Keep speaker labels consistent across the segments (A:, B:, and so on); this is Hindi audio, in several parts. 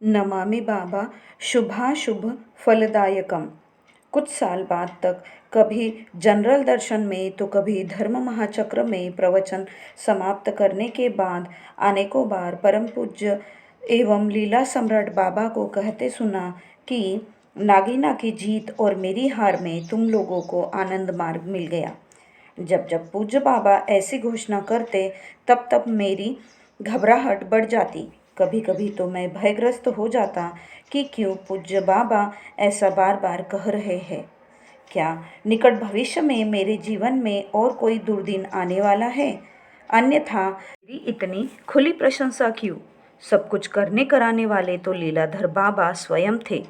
A: नमामि बाबा शुभाशुभ फलदायकम। कुछ साल बाद तक कभी जनरल दर्शन में तो कभी धर्म महाचक्र में प्रवचन समाप्त करने के बाद अनेकों बार परम पूज्य एवं लीला सम्राट बाबा को कहते सुना कि नागीना की जीत और मेरी हार में तुम लोगों को आनंद मार्ग मिल गया। जब जब पूज्य बाबा ऐसी घोषणा करते तब तब मेरी घबराहट बढ़ जाती। कभी कभी तो मैं भयग्रस्त हो जाता कि क्यों पूज्य बाबा ऐसा बार बार कह रहे हैं। क्या निकट भविष्य में मेरे जीवन में और कोई दुर्दिन आने वाला है? अन्यथा मेरी इतनी खुली प्रशंसा क्यों? सब कुछ करने कराने वाले तो लीलाधर बाबा स्वयं थे,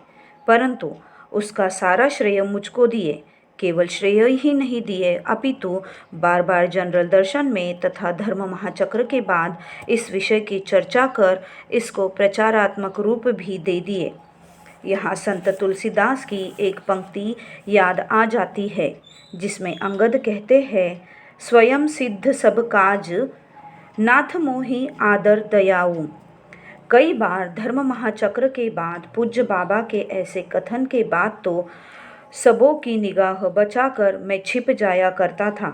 A: परंतु उसका सारा श्रेय मुझको दिए। केवल श्रेय ही नहीं दिए, अपितु बार बार जनरल दर्शन में तथा धर्म महाचक्र के बाद इस विषय की चर्चा कर इसको प्रचारात्मक रूप भी दे दिए। यहाँ संत तुलसीदास की एक पंक्ति याद आ जाती है, जिसमें अंगद कहते हैं, स्वयं सिद्ध सब काज नाथ मोहि आदर दयाऊ। कई बार धर्म महाचक्र के बाद पूज्य बाबा के ऐसे कथन के बाद तो सबों की निगाह बचाकर मैं छिप जाया करता था,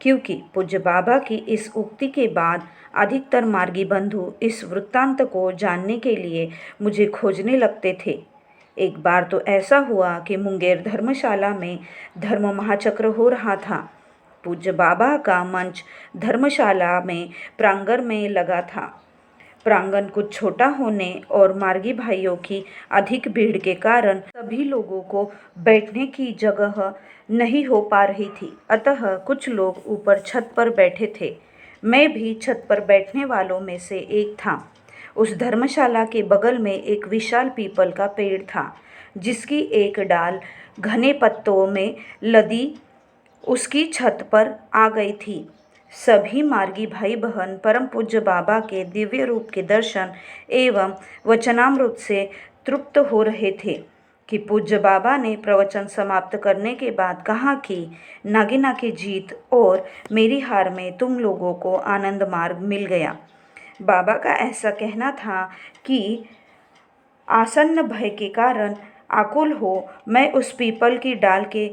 A: क्योंकि पूज्य बाबा की इस उक्ति के बाद अधिकतर मार्गी बंधु इस वृत्तांत को जानने के लिए मुझे खोजने लगते थे। एक बार तो ऐसा हुआ कि मुंगेर धर्मशाला में धर्म महाचक्र हो रहा था। पूज्य बाबा का मंच धर्मशाला में प्रांगण में लगा था। प्रांगण कुछ छोटा होने और मार्गी भाइयों की अधिक भीड़ के कारण सभी लोगों को बैठने की जगह नहीं हो पा रही थी, अतः कुछ लोग ऊपर छत पर बैठे थे। मैं भी छत पर बैठने वालों में से एक था। उस धर्मशाला के बगल में एक विशाल पीपल का पेड़ था, जिसकी एक डाल घने पत्तों में लदी उसकी छत पर आ गई थी। सभी मार्गी भाई बहन परम पूज्य बाबा के दिव्य रूप के दर्शन एवं वचनामृत से तृप्त हो रहे थे कि पूज्य बाबा ने प्रवचन समाप्त करने के बाद कहा कि नागिना की जीत और मेरी हार में तुम लोगों को आनंद मार्ग मिल गया। बाबा का ऐसा कहना था कि आसन्न भय के कारण आकुल हो मैं उस पीपल की डाल के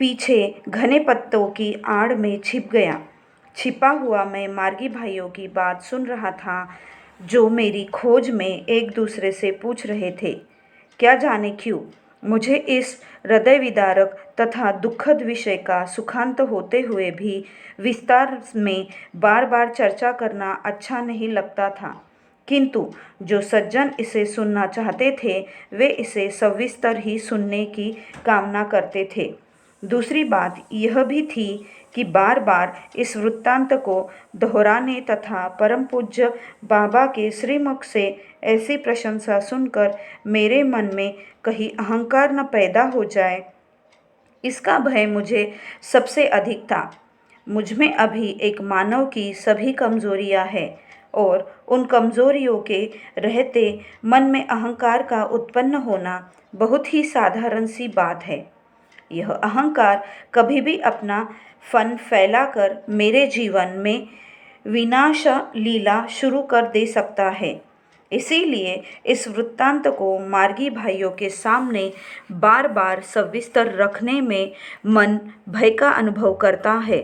A: पीछे घने पत्तों की आड़ में छिप गया। छिपा हुआ मैं मार्गी भाइयों की बात सुन रहा था, जो मेरी खोज में एक दूसरे से पूछ रहे थे। क्या जाने क्यों मुझे इस हृदय विदारक तथा दुखद विषय का सुखांत होते हुए भी विस्तार में बार बार चर्चा करना अच्छा नहीं लगता था, किंतु जो सज्जन इसे सुनना चाहते थे वे इसे सविस्तर ही सुनने की कामना करते थे। दूसरी बात यह भी थी कि बार बार इस वृत्तांत को दोहराने तथा परम पूज्य बाबा के श्रीमुख से ऐसी प्रशंसा सुनकर मेरे मन में कहीं अहंकार न पैदा हो जाए, इसका भय मुझे सबसे अधिक था। मुझ में अभी एक मानव की सभी कमजोरियां हैं और उन कमजोरियों के रहते मन में अहंकार का उत्पन्न होना बहुत ही साधारण सी बात है। यह अहंकार कभी भी अपना फन फैलाकर मेरे जीवन में विनाश लीला शुरू कर दे सकता है। इसीलिए इस वृत्तांत को मार्गी भाइयों के सामने बार बार सविस्तर रखने में मन भय का अनुभव करता है।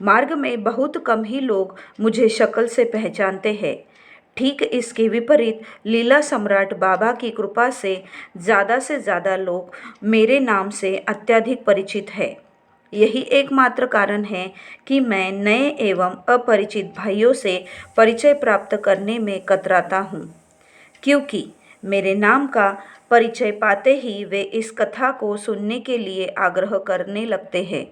A: मार्ग में बहुत कम ही लोग मुझे शक्ल से पहचानते हैं। ठीक इसके विपरीत लीला सम्राट बाबा की कृपा से ज़्यादा लोग मेरे नाम से अत्यधिक परिचित है। यही एकमात्र कारण है कि मैं नए एवं अपरिचित भाइयों से परिचय प्राप्त करने में कतराता हूँ, क्योंकि मेरे नाम का परिचय पाते ही वे इस कथा को सुनने के लिए आग्रह करने लगते हैं।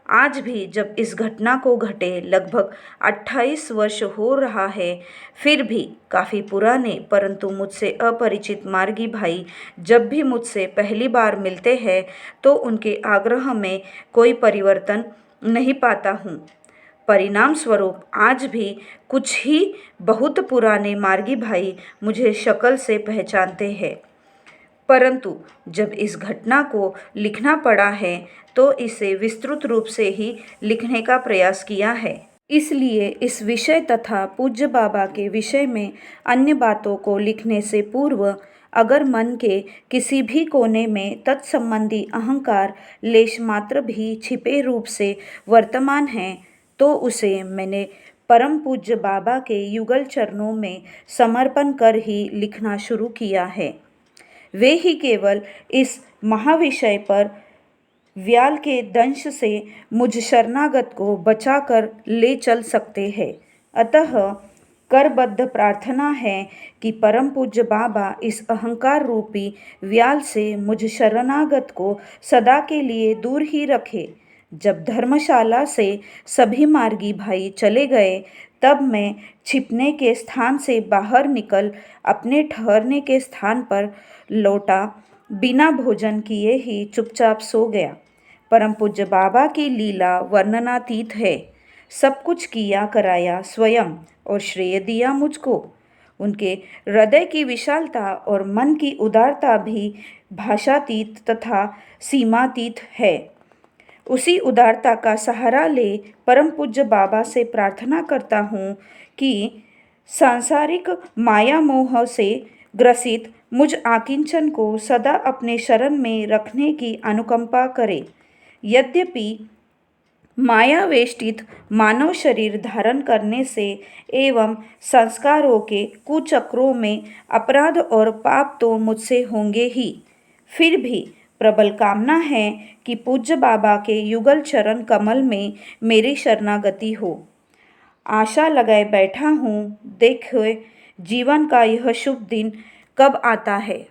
A: आज भी जब इस घटना को घटे लगभग 28 वर्ष हो रहा है, फिर भी काफ़ी पुराने परंतु मुझसे अपरिचित मार्गी भाई जब भी मुझसे पहली बार मिलते हैं तो उनके आग्रह में कोई परिवर्तन नहीं पाता हूँ। परिणाम स्वरूप आज भी कुछ ही बहुत पुराने मार्गी भाई मुझे शक्ल से पहचानते हैं, परंतु जब इस घटना को लिखना पड़ा है तो इसे विस्तृत रूप से ही लिखने का प्रयास किया है। इसलिए इस विषय तथा पूज्य बाबा के विषय में अन्य बातों को लिखने से पूर्व अगर मन के किसी भी कोने में तत्संबंधी अहंकार लेश मात्र भी छिपे रूप से वर्तमान है तो उसे मैंने परम पूज्य बाबा के युगल चरणों में समर्पण कर ही लिखना शुरू किया है। वे ही केवल इस महाविषय पर व्याल के दंश से मुझ शरणागत को बचाकर ले चल सकते हैं। अतः करबद्ध प्रार्थना है कि परम पूज्य बाबा इस अहंकार रूपी व्याल से मुझ शरणागत को सदा के लिए दूर ही रखे। जब धर्मशाला से सभी मार्गी भाई चले गए तब मैं छिपने के स्थान से बाहर निकल अपने ठहरने के स्थान पर लौटा। बिना भोजन किए ही चुपचाप सो गया। परम पूज्य बाबा की लीला वर्णनातीत है। सब कुछ किया कराया स्वयं और श्रेय दिया मुझको। उनके हृदय की विशालता और मन की उदारता भी भाषातीत तथा सीमातीत है। उसी उदारता का सहारा ले परम पूज्य बाबा से प्रार्थना करता हूँ कि सांसारिक माया मोह से ग्रसित मुझ आकिंचन को सदा अपने शरण में रखने की अनुकंपा करे। यद्यपि माया वेष्टित मानव शरीर धारण करने से एवं संस्कारों के कुचक्रों में अपराध और पाप तो मुझसे होंगे ही, फिर भी प्रबल कामना है कि पूज्य बाबा के युगल चरण कमल में मेरी शरणागति हो। आशा लगाए बैठा हूँ, देखो जीवन का यह शुभ दिन कब आता है।